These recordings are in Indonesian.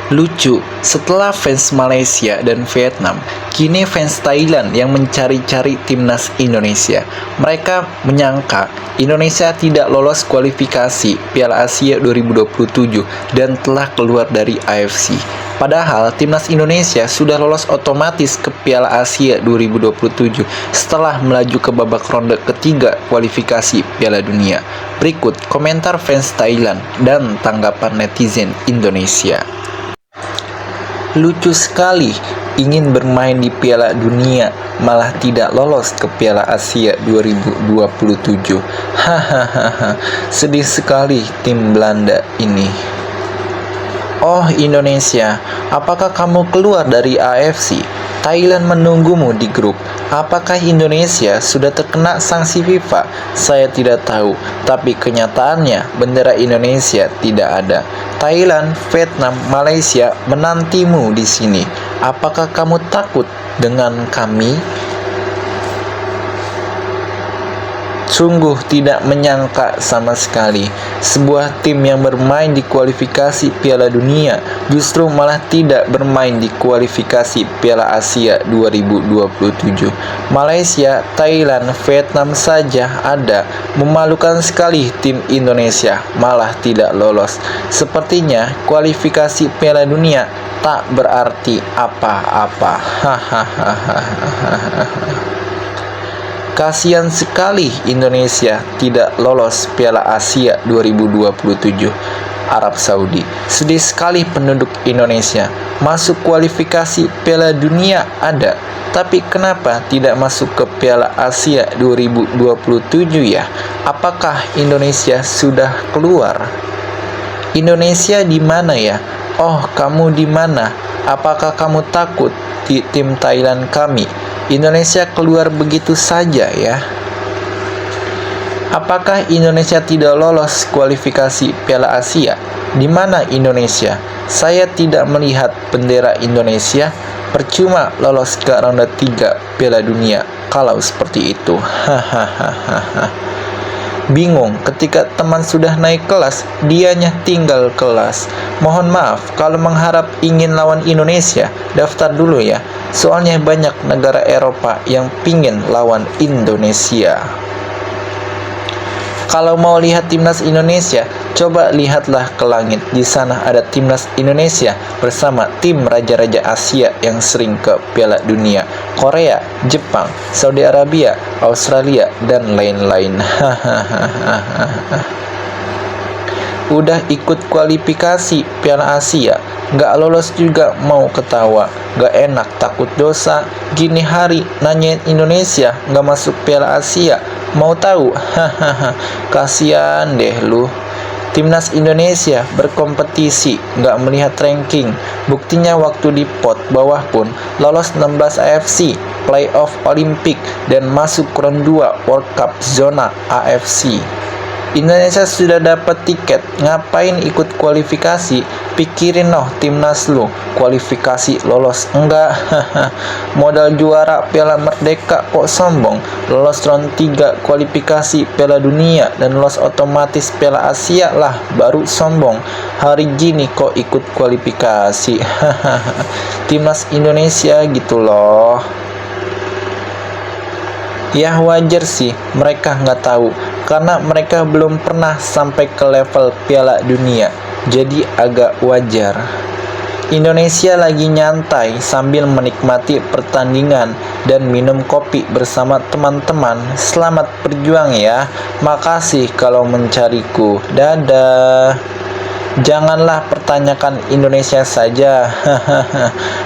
Lucu, setelah fans Malaysia dan Vietnam, kini fans Thailand yang mencari-cari timnas Indonesia. Mereka menyangka Indonesia tidak lolos kualifikasi Piala Asia 2027 dan telah keluar dari AFC. Padahal timnas Indonesia sudah lolos otomatis ke Piala Asia 2027 setelah melaju ke babak ronde ketiga kualifikasi Piala Dunia. Berikut komentar fans Thailand dan tanggapan netizen Indonesia. Lucu sekali, ingin bermain di Piala Dunia, malah tidak lolos ke Piala Asia 2027. Hahaha, sedih sekali tim Belanda ini. Oh Indonesia, apakah kamu keluar dari AFC? Thailand menunggumu di grup. Apakah Indonesia sudah terkena sanksi FIFA? Saya tidak tahu, tapi kenyataannya bendera Indonesia tidak ada. Thailand, Vietnam, Malaysia menantimu di sini. Apakah kamu takut dengan kami? Sungguh tidak menyangka sama sekali, sebuah tim yang bermain di kualifikasi Piala Dunia justru malah tidak bermain di kualifikasi Piala Asia 2027. Malaysia, Thailand, Vietnam saja ada. Memalukan sekali tim Indonesia malah tidak lolos. Sepertinya kualifikasi Piala Dunia tak berarti apa-apa. Hahaha. Kasihan sekali Indonesia tidak lolos Piala Asia 2027. Arab Saudi. Sedih sekali penduduk Indonesia. Masuk kualifikasi Piala Dunia ada, tapi kenapa tidak masuk ke Piala Asia 2027 ya? Apakah Indonesia sudah keluar? Indonesia di mana ya? Oh, kamu di mana? Apakah kamu takut di tim Thailand kami? Indonesia keluar begitu saja ya. Apakah Indonesia tidak lolos kualifikasi Piala Asia? Di mana Indonesia? Saya tidak melihat bendera Indonesia. Percuma lolos ke ronde 3 Piala Dunia kalau seperti itu. Hahaha. Bingung ketika teman sudah naik kelas, dianya tinggal kelas. Mohon maaf, kalau mengharap ingin lawan Indonesia, daftar dulu ya. Soalnya banyak negara Eropa yang pingin lawan Indonesia. Kalau mau lihat timnas Indonesia, coba lihatlah ke langit. Di sana ada timnas Indonesia bersama tim raja-raja Asia yang sering ke Piala Dunia. Korea, Jepang, Saudi Arabia, Australia, dan lain-lain. Udah ikut kualifikasi Piala Asia, nggak lolos juga mau ketawa. Nggak enak, takut dosa. Gini hari nanyain Indonesia nggak masuk Piala Asia, mau tahu? Hahaha, kasihan deh lu. Timnas Indonesia berkompetisi, nggak melihat ranking. Buktinya waktu di pot bawah pun lolos 16 AFC, playoff Olimpik, dan masuk round 2 World Cup zona AFC. Indonesia sudah dapat tiket, ngapain ikut kualifikasi? Pikirin noh timnas lu, kualifikasi lolos enggak? Modal juara Piala Merdeka kok sombong, lolos round 3 kualifikasi Piala Dunia dan lolos otomatis Piala Asia lah baru sombong. Hari gini kok ikut kualifikasi? Timnas Indonesia gitu loh. Ya wajar sih mereka nggak tahu, karena mereka belum pernah sampai ke level Piala Dunia, jadi agak wajar. Indonesia lagi nyantai sambil menikmati pertandingan dan minum kopi bersama teman-teman. Selamat berjuang ya, makasih kalau mencariku, dadah. Janganlah pertanyakan Indonesia saja.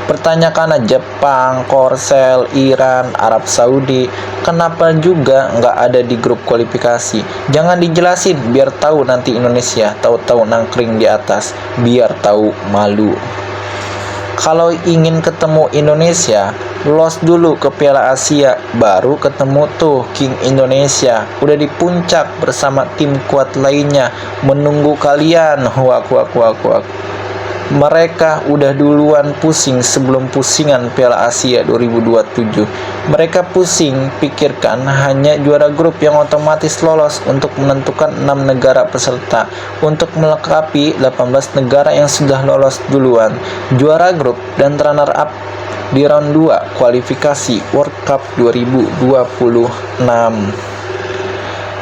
Pertanyakan Jepang, Korsel, Iran, Arab Saudi. Kenapa juga nggak ada di grup kualifikasi? Jangan dijelasin, biar tahu nanti Indonesia tahu-tahu nangkring di atas, biar tahu malu. Kalau ingin ketemu Indonesia, lolos dulu ke Piala Asia, baru ketemu tuh King Indonesia. Udah di puncak bersama tim kuat lainnya, menunggu kalian. Wak. Mereka udah duluan pusing sebelum pusingan Piala Asia 2027. Mereka pusing pikirkan hanya juara grup yang otomatis lolos untuk menentukan 6 negara peserta untuk melengkapi 18 negara yang sudah lolos duluan. Juara grup dan runner up di round 2 kualifikasi World Cup 2026.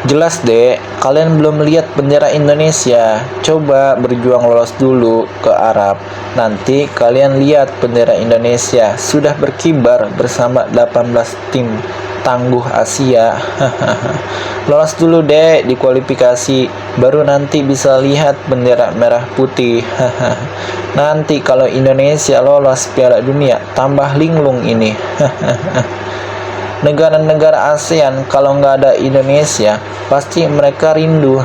Jelas deh, kalian belum lihat bendera Indonesia. Coba berjuang lolos dulu ke Arab. Nanti kalian lihat bendera Indonesia sudah berkibar bersama 18 tim tangguh Asia. Lolos dulu deh di kualifikasi, baru nanti bisa lihat bendera merah putih. Nanti kalau Indonesia lolos Piala Dunia, tambah linglung ini. Negara-negara ASEAN kalau nggak ada Indonesia, pasti mereka rindu.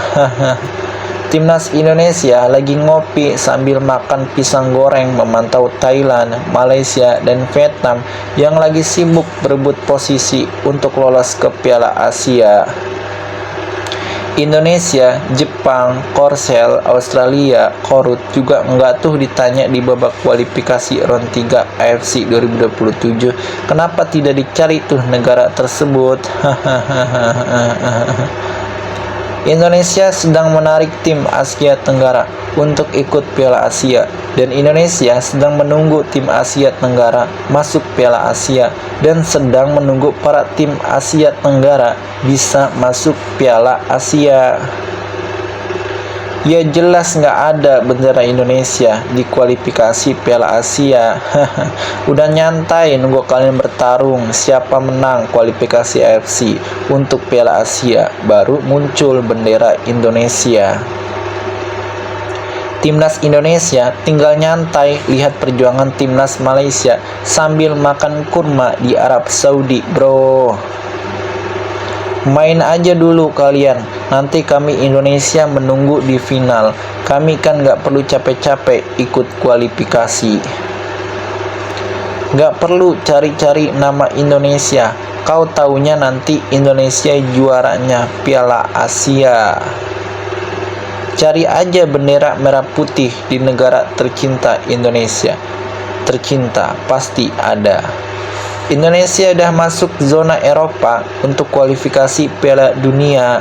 Timnas Indonesia lagi ngopi sambil makan pisang goreng memantau Thailand, Malaysia, dan Vietnam yang lagi sibuk berebut posisi untuk lolos ke Piala Asia. Indonesia, Jepang, Korsel, Australia, Korut juga nggak tuh ditanya di babak kualifikasi round 3 AFC 2027. Kenapa tidak dicari tuh negara tersebut? Indonesia sedang menarik tim Asia Tenggara untuk ikut Piala Asia, dan Indonesia sedang menunggu tim Asia Tenggara masuk Piala Asia dan sedang menunggu para tim Asia Tenggara bisa masuk Piala Asia. Ya jelas nggak ada bendera Indonesia di kualifikasi Piala Asia. Udah nyantai nunggu kalian bertarung siapa menang kualifikasi AFC untuk Piala Asia, baru muncul bendera Indonesia. Timnas Indonesia tinggal nyantai lihat perjuangan timnas Malaysia sambil makan kurma di Arab Saudi, bro. Main aja dulu kalian, nanti kami Indonesia menunggu di final. Kami kan nggak perlu capek-capek ikut kualifikasi. Nggak perlu cari-cari nama Indonesia. Kau taunya nanti Indonesia juaranya Piala Asia. Cari aja bendera merah putih di negara tercinta Indonesia. Tercinta pasti ada. Indonesia udah masuk zona Eropa untuk kualifikasi Piala Dunia.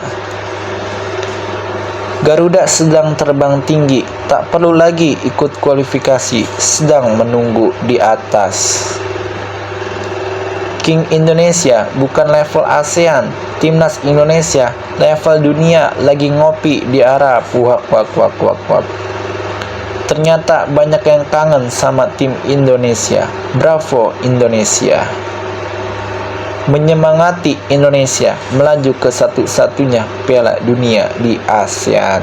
Garuda sedang terbang tinggi, tak perlu lagi ikut kualifikasi, sedang menunggu di atas. King Indonesia bukan level ASEAN, timnas Indonesia level dunia lagi ngopi di Arab. Wak. Ternyata banyak yang kangen sama tim Indonesia. Bravo Indonesia. Menyemangati Indonesia melaju ke satu-satunya Piala Dunia di ASEAN.